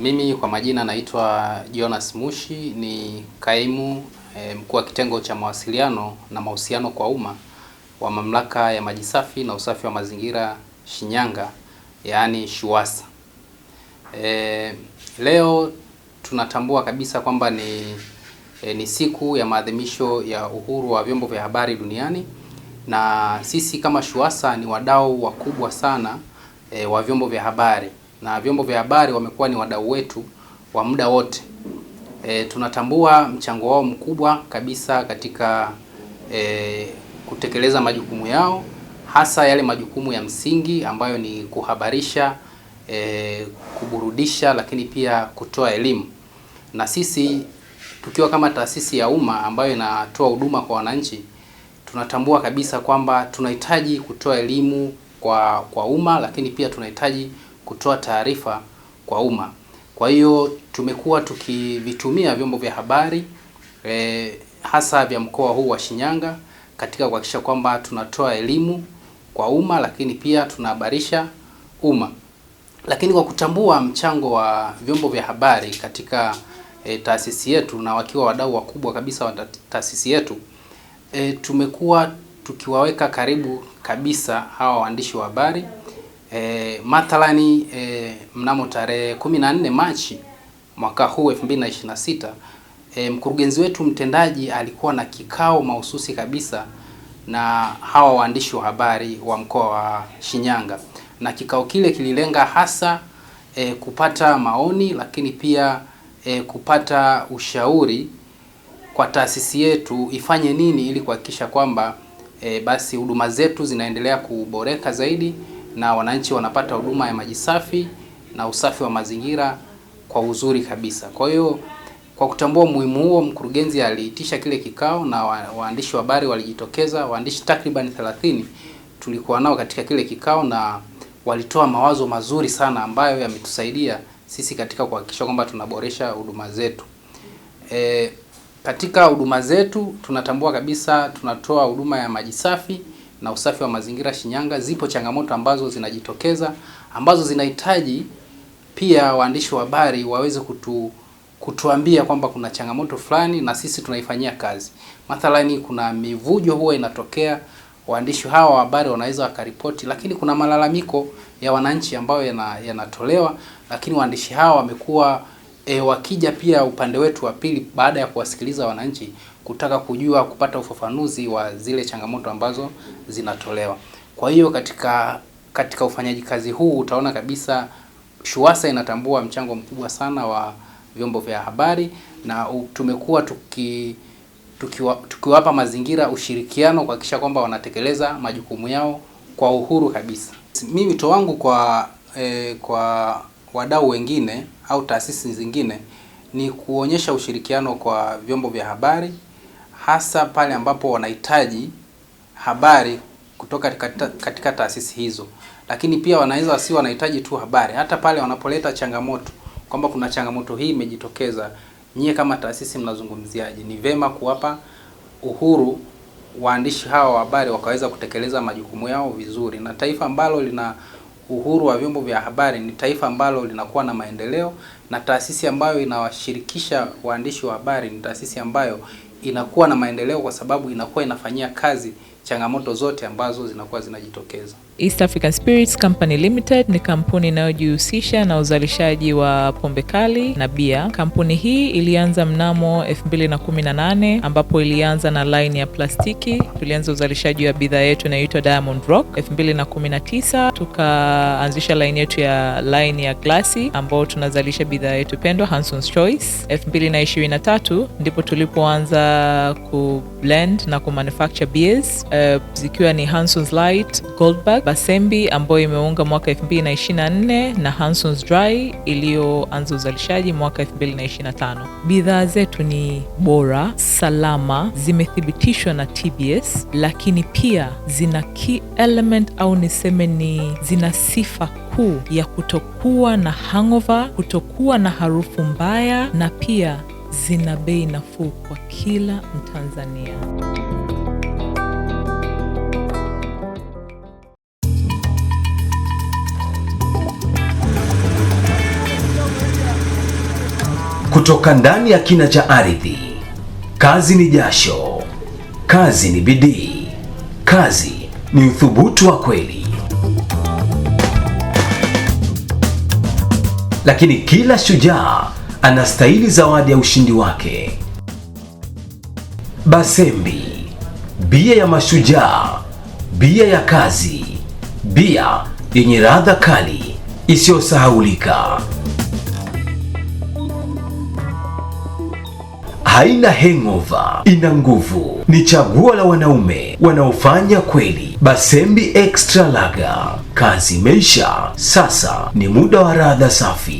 Mimi kwa majina naitwa Jonas Mushi, ni kaimu mkuu wa kitengo cha mawasiliano na mahusiano kwa umma wa Mamlaka ya Maji Safi na Usafi wa Mazingira Shinyanga, yaani SHUWASA. Leo tunatambua kabisa kwamba ni siku ya maadhimisho ya uhuru wa vyombo vya habari duniani, na sisi kama SHUWASA ni wadau wakubwa sana wa vyombo vya habari, na vyombo vya habari wamekuwa ni wadau wetu wa muda wote. Tunatambua mchango wao mkubwa kabisa katika kutekeleza majukumu yao, hasa yale majukumu ya msingi ambayo ni kuhabarisha, kuburudisha, lakini pia kutoa elimu. Na sisi tukiwa kama taasisi ya umma ambayo inatoa huduma kwa wananchi, tunatambua kabisa kwamba tunahitaji kutoa elimu kwa umma, lakini pia tunahitaji kutoa taarifa kwa umma. Kwa hiyo tumekuwa tukivitumia vyombo vya habari hasa vya mkoa huu wa Shinyanga katika kuhakikisha kwamba tunatoa elimu kwa umma, lakini pia tunahabarisha umma. Lakini kwa kutambua mchango wa vyombo vya habari katika taasisi yetu, na wakiwa wadau wakubwa kabisa wa taasisi yetu, tumekuwa tukiwaweka karibu kabisa hawa waandishi wa habari. Mathalani mnamo tarehe 14 Machi mwaka huu 2026, mkurugenzi wetu mtendaji alikuwa na kikao mahususi kabisa na hawa waandishi wa habari wa mkoa wa Shinyanga, na kikao kile kililenga hasa kupata maoni, lakini pia kupata ushauri kwa taasisi yetu ifanye nini ili kuhakikisha kwamba basi huduma zetu zinaendelea kuboreka zaidi na wananchi wanapata huduma ya maji safi na usafi wa mazingira kwa uzuri kabisa. Kwa hiyo kwa kutambua umuhimu huo, mkurugenzi aliitisha kile kikao na waandishi wa habari walijitokeza. Waandishi takriban 30 tulikuwa nao katika kile kikao, na walitoa mawazo mazuri sana ambayo yametusaidia sisi katika kuhakikisha kwamba tunaboresha huduma zetu. Katika huduma zetu tunatambua kabisa tunatoa huduma ya maji safi na usafi wa mazingira Shinyanga. Zipo changamoto ambazo zinajitokeza ambazo zinahitaji pia waandishi wa habari waweze kutuambia kwamba kuna changamoto fulani na sisi tunaifanyia kazi. Mathalani kuna mivujo huwa inatokea, waandishi hawa wa habari wanaweza wakaripoti, lakini kuna malalamiko ya wananchi ambayo yanatolewa, lakini waandishi hawa wamekuwa wakija pia upande wetu wa pili baada ya kuwasikiliza wananchi kutaka kujua, kupata ufafanuzi wa zile changamoto ambazo zinatolewa. Kwa hiyo katika ufanyaji kazi huu utaona kabisa SHUWASA inatambua mchango mkubwa sana wa vyombo vya habari, na tumekuwa tukiwapa mazingira ushirikiano kuhakikisha kwamba wanatekeleza majukumu yao kwa uhuru kabisa. Mimi wito wangu kwa wadau wengine au taasisi zingine ni kuonyesha ushirikiano kwa vyombo vya habari, hasa pale ambapo wanahitaji habari kutoka katika taasisi hizo. Lakini pia wanaweza wasi wanahitaji tu habari, hata pale wanapoleta changamoto kwamba kuna changamoto hii imejitokeza, nyie kama taasisi mnazungumziaje? Ni vema kuwapa uhuru waandishi hawa wa habari wakaweza kutekeleza majukumu yao vizuri, na taifa ambalo lina uhuru wa vyombo vya habari ni taifa ambalo linakuwa na maendeleo, na taasisi ambayo inawashirikisha waandishi wa habari ni taasisi ambayo inakuwa na maendeleo, kwa sababu inakuwa inafanyia kazi changamoto zote ambazo zinakuwa zinajitokeza. East African Spirits Company Limited ni kampuni inayojihusisha na uzalishaji wa pombe kali na bia. Kampuni hii ilianza mnamo 2018 ambapo ilianza na line ya plastiki. Tulianza uzalishaji wa bidhaa yetu inayoitwa Diamond Rock. 2019 tukaanzisha line yetu ya line ya glasi ambao tunazalisha bidhaa yetu pendwa Hanson's Choice. 2023 ndipo tulipoanza ku blend na ku manufacture beers zikiwa ni Hanson's Light, Goldberg, Basembi ambayo imeunga mwaka 2024 na Hanson's Dry iliyoanza uzalishaji mwaka 2025. Bidhaa zetu ni bora, salama, zimethibitishwa na TBS, lakini pia zina key element au niseme ni zina sifa kuu ya kutokuwa na hangover, kutokuwa na harufu mbaya, na pia zina bei nafuu kwa kila Mtanzania. kutoka ndani ya kina cha ardhi. Kazi ni jasho, kazi ni bidii, kazi ni uthubutu wa kweli. Lakini kila shujaa anastahili zawadi ya ushindi wake. Basembi, bia ya mashujaa, bia ya kazi, bia yenye ladha kali isiyosahaulika. Haina hangover, ina nguvu. Ni chaguo la wanaume wanaofanya kweli. Basembi Extra Lager. Kazi imeisha, sasa ni muda wa ladha safi.